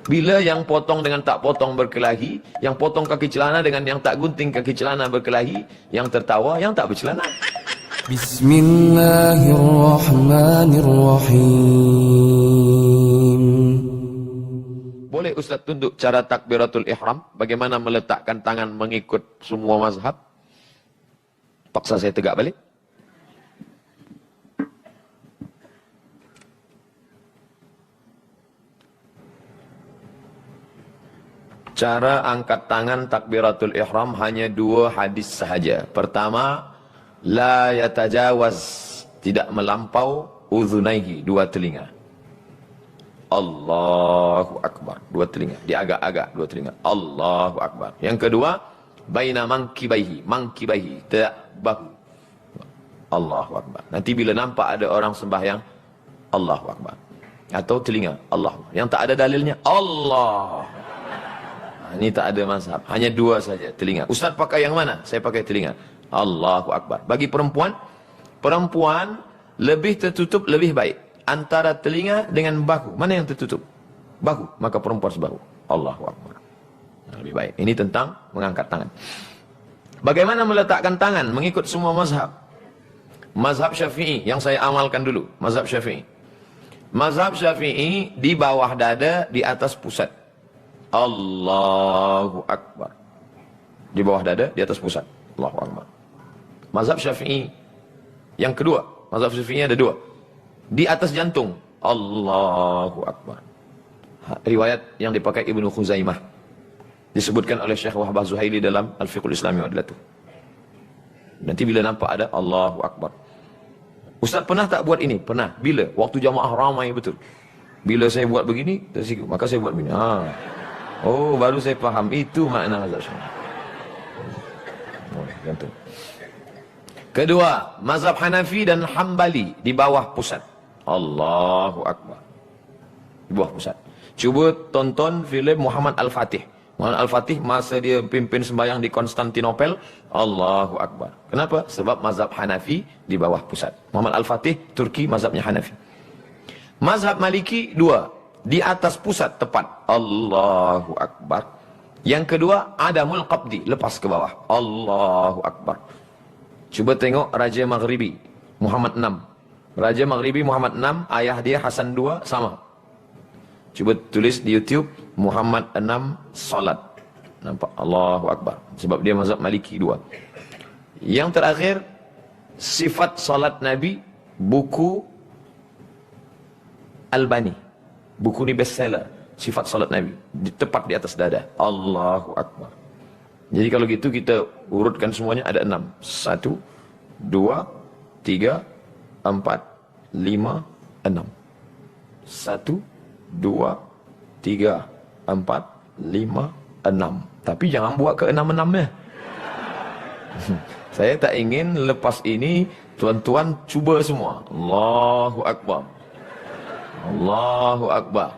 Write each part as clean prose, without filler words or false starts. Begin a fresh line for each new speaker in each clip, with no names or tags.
Bila yang potong dengan tak potong berkelahi, yang potong kaki celana dengan yang tak gunting kaki celana berkelahi, yang tertawa yang tak bercelana.
Bismillahirrahmanirrahim.
Boleh Ustaz tunjuk cara takbiratul ihram, bagaimana meletakkan tangan mengikut semua mazhab? Paksa saya tegak balik. Cara angkat tangan takbiratul ihram hanya 2 hadis sahaja. Pertama, la yatajawaz, tidak melampau uzunaihi, 2 telinga. Allahu akbar, 2 telinga, diagak-agak 2 telinga. Allahu akbar. Yang kedua, baina mankibaihi, tidak bahu. Allahu akbar. Nanti bila nampak ada orang sembahyang, Allahu akbar. Atau telinga, Allah. Yang tak ada dalilnya, Allah. Ini tak ada mazhab, hanya 2 saja telinga. Ustaz pakai yang mana? Saya pakai telinga. Allahu akbar. Bagi perempuan lebih tertutup lebih baik. Antara telinga dengan bahu, mana yang tertutup? Bahu, maka perempuan sebahu. Allahu akbar. Lebih baik. Ini tentang mengangkat tangan. Bagaimana meletakkan tangan mengikut semua mazhab? Mazhab Syafi'i yang saya amalkan dulu, mazhab Syafi'i. Mazhab Syafi'i di bawah dada, di atas pusat. Allahu akbar. Di bawah dada, di atas pusat. Allahu akbar. Mazhab Syafi'i yang kedua, mazhab Syafi'i ada 2. Di atas jantung. Allahu akbar. Riwayat yang dipakai Ibnu Khuzaimah. Disebutkan oleh Syekh Wahbah Zuhaili dalam Al-Fiqhul Islami wa Adlatuh. Nanti bila nampak ada Allahu akbar. Ustaz pernah tak buat ini? Pernah. Bila? Waktu jamaah ramai betul. Bila saya buat begini, maka saya buat begini. Oh, baru saya faham. Itu makna mazhab Syafi'i. Gantung. Kedua, mazhab Hanafi dan Hambali di bawah pusat. Allahu akbar. Di bawah pusat. Cuba tonton filem Muhammad Al-Fatih. Muhammad Al-Fatih masa dia pimpin sembahyang di Konstantinopel. Allahu akbar. Kenapa? Sebab mazhab Hanafi di bawah pusat. Muhammad Al-Fatih, Turki, mazhabnya Hanafi. Mazhab Maliki 2, di atas pusat tepat. Allahu akbar. Yang kedua, adamul qabdi, lepas ke bawah. Allahu akbar. Cuba tengok Raja Maghribi Muhammad 6. Raja Maghribi Muhammad 6, ayah dia Hasan 2 sama. Cuba tulis di YouTube Muhammad 6 salat. Nampak? Allahu akbar. Sebab dia mazhab Maliki 2. Yang terakhir, sifat salat Nabi, buku Albani. Buku ni bestseller. Sifat salat Nabi. Tepat di atas dada. Allahu akbar. Jadi kalau gitu kita urutkan semuanya ada 6. 1, 2, 3, 4, 5, 6. 1, 2, 3, 4, 5, 6. Tapi jangan buat ke 6-6-nya. Saya tak ingin lepas ini tuan-tuan cuba semua. Allahu akbar. Allahu akbar.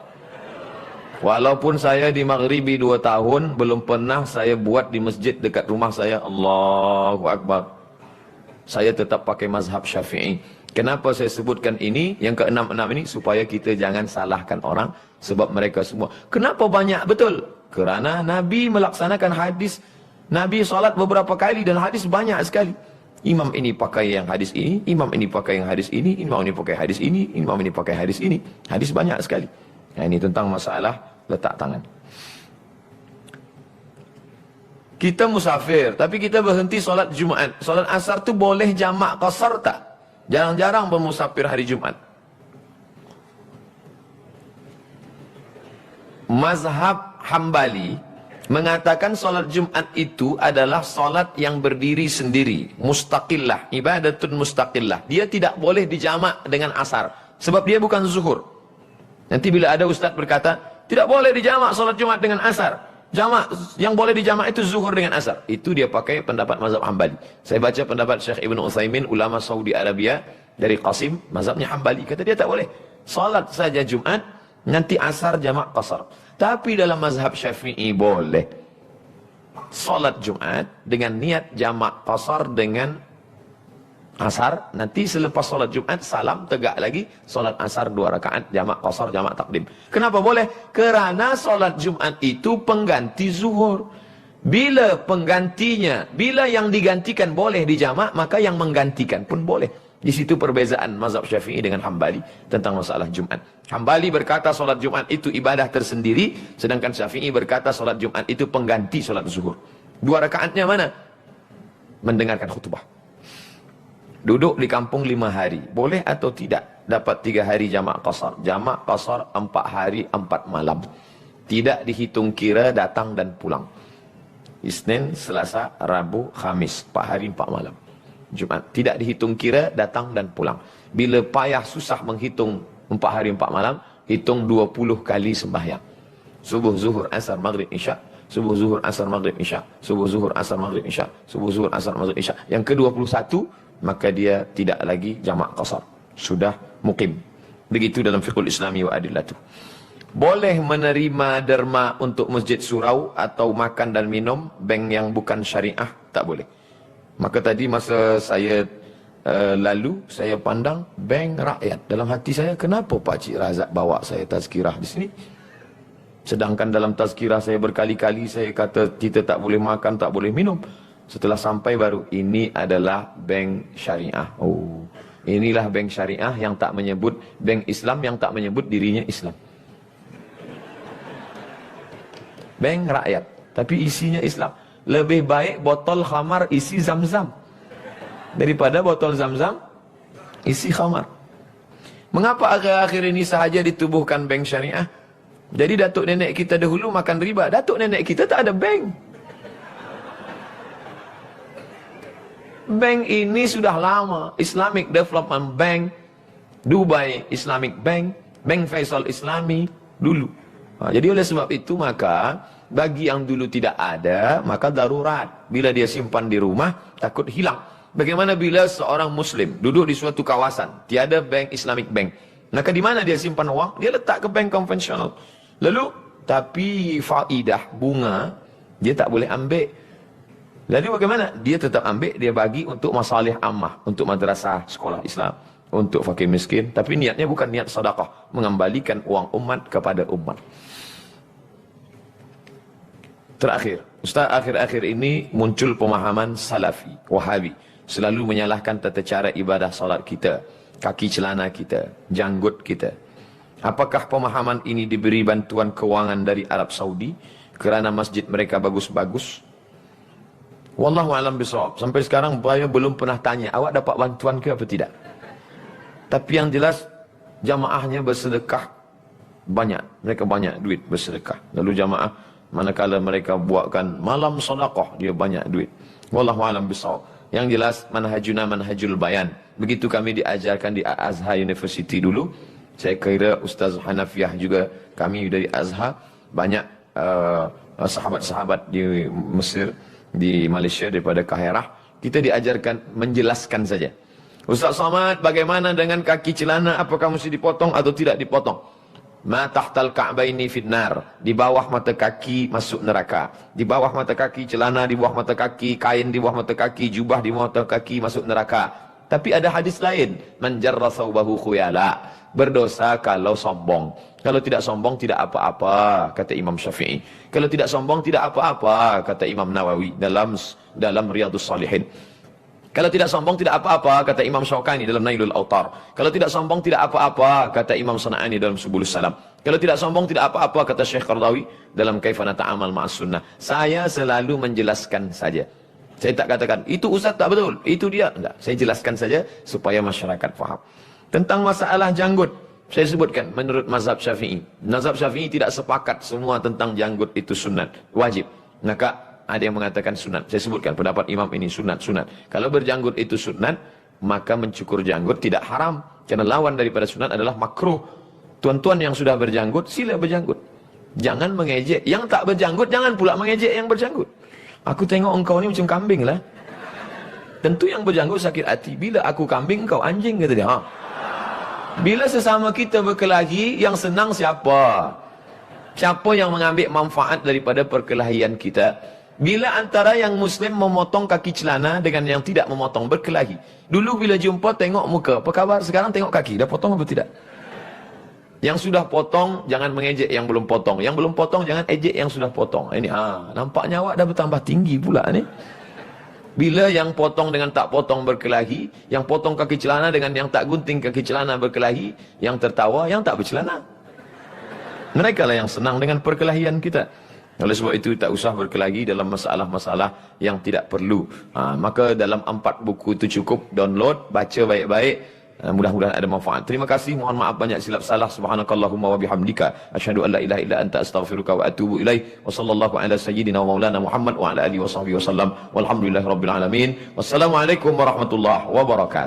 Walaupun saya di Maghribi 2 tahun, belum pernah saya buat di masjid dekat rumah saya. Allahu akbar. Saya tetap pakai mazhab Syafi'i. Kenapa saya sebutkan ini, yang ke-6 ini, supaya kita jangan salahkan orang, sebab mereka semua. Kenapa banyak? Betul. Kerana Nabi melaksanakan hadis, Nabi salat beberapa kali dan hadis banyak sekali. Imam ini pakai yang hadis ini, imam ini pakai yang hadis ini, imam ini pakai hadis ini, imam ini pakai hadis ini. Hadis banyak sekali. Nah, ini tentang masalah letak tangan. Kita musafir, tapi kita berhenti solat Jumaat. Solat asar tu boleh jamak qasar tak? Jarang-jarang bermusafir hari Jumaat. Mazhab Hambali mengatakan solat Jumat itu adalah solat yang berdiri sendiri, mustaqillah, ibadatun mustaqillah. Dia tidak boleh dijamak dengan asar, sebab dia bukan zuhur. Nanti bila ada ustaz berkata, tidak boleh dijamak solat Jumat dengan asar. Jamak, yang boleh dijamak itu zuhur dengan asar. Itu dia pakai pendapat mazhab Hambali. Saya baca pendapat Syekh Ibn Utsaimin, ulama Saudi Arabia, dari Qasim, mazhabnya Hambali. Kata dia tak boleh. Solat saja Jumat, nanti asar jamak qasar. Tapi dalam mazhab Syafi'i boleh. Solat Jumat dengan niat jamak qasar dengan asar, nanti selepas solat Jumat salam tegak lagi solat asar 2 rakaat jamak qasar jamak takdim. Kenapa boleh? Kerana solat Jumat itu pengganti zuhur. Bila penggantinya, bila yang digantikan boleh dijamak, maka yang menggantikan pun boleh. Di situ perbezaan mazhab Syafi'i dengan Hambali tentang masalah Jumat. Hambali berkata solat Jumat itu ibadah tersendiri, sedangkan Syafi'i berkata solat Jumat itu pengganti solat zuhur. 2 rakaatnya mana? Mendengarkan khutbah. Duduk di kampung 5 hari, boleh atau tidak? Dapat 3 hari jamak qasar. Jamak qasar 4 hari 4 malam. Tidak dihitung kira datang dan pulang. Isnin, Selasa, Rabu, Khamis, 4 hari 4 malam. Jumat tidak dihitung kira datang dan pulang. Bila payah susah menghitung 4 hari 4 malam, hitung 20 kali sembahyang. Subuh, zuhur, asar, maghrib, isya. Subuh, zuhur, asar, maghrib, isya. Subuh, zuhur, asar, maghrib, isya. Subuh, zuhur, asar, maghrib, isya. Yang ke-21, maka dia tidak lagi jamak qasar. Sudah muqim. Begitu dalam fiqhul islami wa adillatu. Boleh menerima derma untuk masjid surau atau makan dan minum bank yang bukan syariah? Tak boleh. Maka tadi masa saya lalu, saya pandang bank rakyat. Dalam hati saya, kenapa Pak Cik Razak bawa saya tazkirah di sini? Sedangkan dalam tazkirah saya berkali-kali saya kata kita tak boleh makan, tak boleh minum. Setelah sampai baru, ini adalah bank syariah. Oh, inilah bank syariah yang tak menyebut, bank Islam yang tak menyebut dirinya Islam. Bank rakyat, tapi isinya Islam. Lebih baik botol khamar isi zam-zam daripada botol zam-zam isi khamar. Mengapa akhir-akhir ini sahaja ditubuhkan bank syariah? Jadi datuk nenek kita dahulu makan riba. Datuk nenek kita tak ada bank. Bank ini sudah lama. Islamic Development Bank, Dubai Islamic Bank, Bank Faisal Islami dulu. Jadi oleh sebab itu maka bagi yang dulu tidak ada, maka darurat. Bila dia simpan di rumah, takut hilang. Bagaimana bila seorang Muslim duduk di suatu kawasan, tiada bank Islamic Bank. Maka di mana dia simpan uang? Dia letak ke bank konvensional. Lalu, tapi faidah, bunga, dia tak boleh ambil. Lalu bagaimana? Dia tetap ambil, dia bagi untuk masalih ammah, untuk madrasah, sekolah Islam, untuk fakir miskin. Tapi niatnya bukan niat sedekah, mengembalikan uang umat kepada umat. Terakhir, Ustaz, akhir-akhir ini muncul pemahaman Salafi, Wahabi. Selalu menyalahkan tata cara ibadah salat kita, kaki celana kita, janggut kita. Apakah pemahaman ini diberi bantuan kewangan dari Arab Saudi kerana masjid mereka bagus-bagus? Wallahu a'lam bishawab. Sampai sekarang saya belum pernah tanya, awak dapat bantuan ke apa tidak? Tapi yang jelas jamaahnya bersedekah banyak. Mereka banyak duit bersedekah. Lalu jamaah manakala mereka buatkan malam sedekah, dia banyak duit. Wallahu a'lam bishawab. Yang jelas manhajuna manhajul bayan. Begitu kami diajarkan di Azhar University dulu. Saya kira Ustaz Hanafiah juga, kami dari Azhar, banyak sahabat-sahabat di Mesir, di Malaysia, daripada Kahirah. Kita diajarkan menjelaskan saja. Ustaz Samad, bagaimana dengan kaki celana? Apakah mesti dipotong atau tidak dipotong? Ma tahtal ka'baini finnar. Di bawah mata kaki masuk neraka. Di bawah mata kaki celana, di bawah mata kaki kain, di bawah mata kaki jubah, di bawah mata kaki masuk neraka. Tapi ada hadis lain, man jarra thawbahu khuyala. Berdosa kalau sombong. Kalau tidak sombong tidak apa-apa, kata Imam Syafi'i. Kalau tidak sombong tidak apa-apa, kata Imam Nawawi dalam Riyadhus Shalihin. Kalau tidak sombong tidak apa-apa, kata Imam Syaukani dalam Nailul Autar. Kalau tidak sombong tidak apa-apa, kata Imam Sana'ani dalam Subulus Salam. Kalau tidak sombong tidak apa-apa, kata Syekh Qardawi dalam Kaifa Nata'amal Ma'as Sunnah. Saya selalu menjelaskan saja. Saya tak katakan, itu Ustaz tak betul, itu dia. Tidak, saya jelaskan saja supaya masyarakat faham. Tentang masalah janggut, saya sebutkan menurut mazhab Syafi'i. Mazhab Syafi'i tidak sepakat semua tentang janggut itu sunat, wajib. Maka ada yang mengatakan sunat. Saya sebutkan pendapat imam ini sunat. Kalau berjanggut itu sunat, maka mencukur janggut tidak haram. Karena lawan daripada sunat adalah makruh. Tuan-tuan yang sudah berjanggut, sila berjanggut. Jangan mengejek. Yang tak berjanggut, jangan pula mengejek yang berjanggut. Aku tengok engkau ni macam kambing lah. Tentu yang berjanggut sakit hati. Bila aku kambing, engkau anjing, kata dia. Bila sesama kita berkelahi, yang senang siapa? Siapa yang mengambil manfaat daripada perkelahian kita? Bila antara yang Muslim memotong kaki celana dengan yang tidak memotong, berkelahi. Dulu bila jumpa tengok muka, apa khabar? Sekarang tengok kaki, dah potong apa tidak? Yang sudah potong, jangan mengejek yang belum potong. Yang belum potong, jangan ejek yang sudah potong. Ini, nampaknya awak dah bertambah tinggi pula ni. Bila yang potong dengan tak potong berkelahi, yang potong kaki celana dengan yang tak gunting kaki celana berkelahi, yang tertawa, yang tak bercelana. Mereka lah yang senang dengan perkelahian kita. Oleh sebab itu tak usah berkelahi dalam masalah-masalah yang tidak perlu. Maka dalam 4 buku itu cukup, download, baca baik-baik. Mudah-mudahan ada manfaat. Terima kasih. Mohon maaf banyak silap salah. Subhanakallahumma wa bihamdika asyhadu an la ilaha illa anta astaghfiruka wa atubu ilaik. Wa sallallahu ala sayyidina wa maulana Muhammad wa ala alihi wa sahbihi wasallam. Walhamdulillahirabbil alamin. Wassalamualaikum warahmatullahi wabarakatuh.